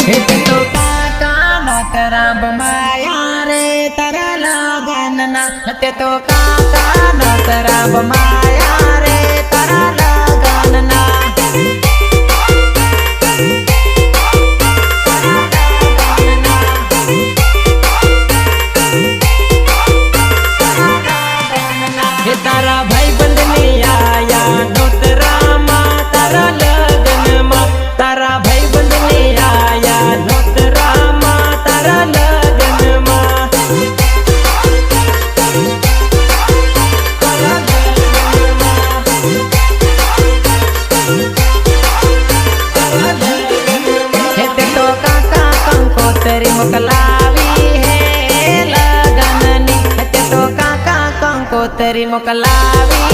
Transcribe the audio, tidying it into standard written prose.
तो काका नोतरा बमाया रे तारा लगन ना ते तो काका नोतरा बमाया रे तारा लगन ना तारा भाई बंदनी आया नोतरा मा तारा लगन मा तारा भाई बंदनी आया नोतरा मा तारा लगन मा तो काका कंकोतरी मोकलावी है लगन नी तो काका कंकोतरी मोकलावी